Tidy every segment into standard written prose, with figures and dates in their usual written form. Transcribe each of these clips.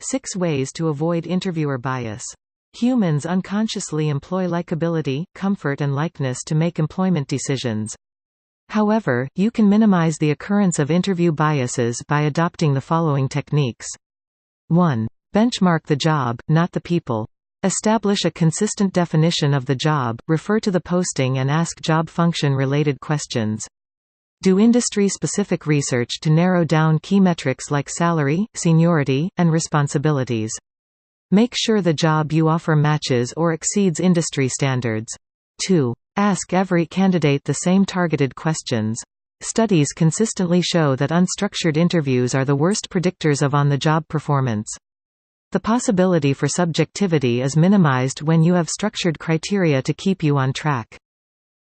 6 ways to avoid interviewer bias. Humans unconsciously employ likability, comfort and likeness to make employment decisions. However, you can minimize the occurrence of interview biases by adopting the following techniques. 1. Benchmark the job, not the people. Establish a consistent definition of the job, refer to the posting and ask job function-related questions. Do industry-specific research to narrow down key metrics like salary, seniority, and responsibilities. Make sure the job you offer matches or exceeds industry standards. 2. Ask every candidate the same targeted questions. Studies consistently show that unstructured interviews are the worst predictors of on-the-job performance. The possibility for subjectivity is minimized when you have structured criteria to keep you on track.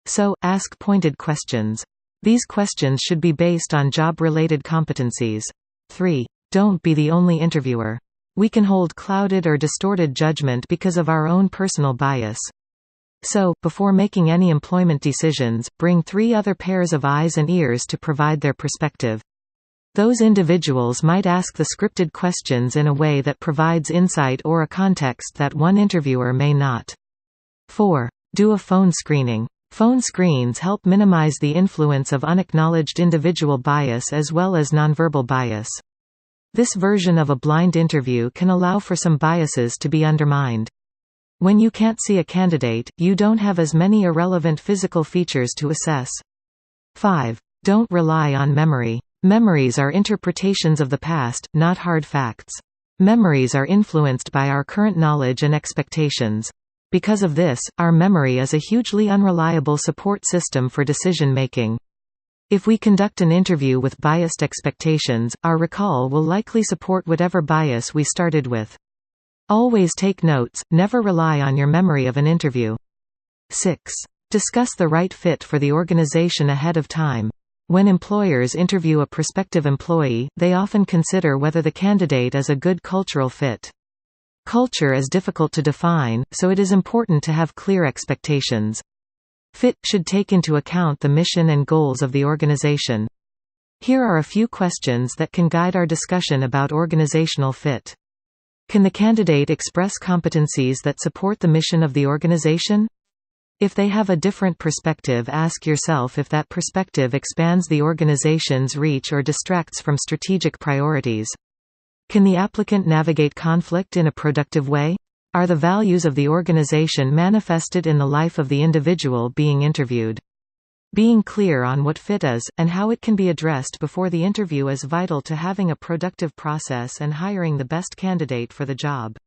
So, ask pointed questions. These questions should be based on job-related competencies. 3. Don't be the only interviewer. We can hold clouded or distorted judgment because of our own personal bias. So, before making any employment decisions, bring 3 other pairs of eyes and ears to provide their perspective. Those individuals might ask the scripted questions in a way that provides insight or a context that one interviewer may not. 4. Do a phone screening. Phone screens help minimize the influence of unacknowledged individual bias as well as nonverbal bias. This version of a blind interview can allow for some biases to be undermined. When you can't see a candidate, you don't have as many irrelevant physical features to assess. 5. Don't rely on memory. Memories are interpretations of the past, not hard facts. Memories are influenced by our current knowledge and expectations. Because of this, our memory is a hugely unreliable support system for decision-making. If we conduct an interview with biased expectations, our recall will likely support whatever bias we started with. Always take notes, never rely on your memory of an interview. 6. Discuss the right fit for the organization ahead of time. When employers interview a prospective employee, they often consider whether the candidate is a good cultural fit. Culture is difficult to define, so it is important to have clear expectations. Fit should take into account the mission and goals of the organization. Here are a few questions that can guide our discussion about organizational fit. Can the candidate express competencies that support the mission of the organization? If they have a different perspective, ask yourself if that perspective expands the organization's reach or distracts from strategic priorities. Can the applicant navigate conflict in a productive way? Are the values of the organization manifested in the life of the individual being interviewed? Being clear on what fit is, and how it can be addressed before the interview is vital to having a productive process and hiring the best candidate for the job.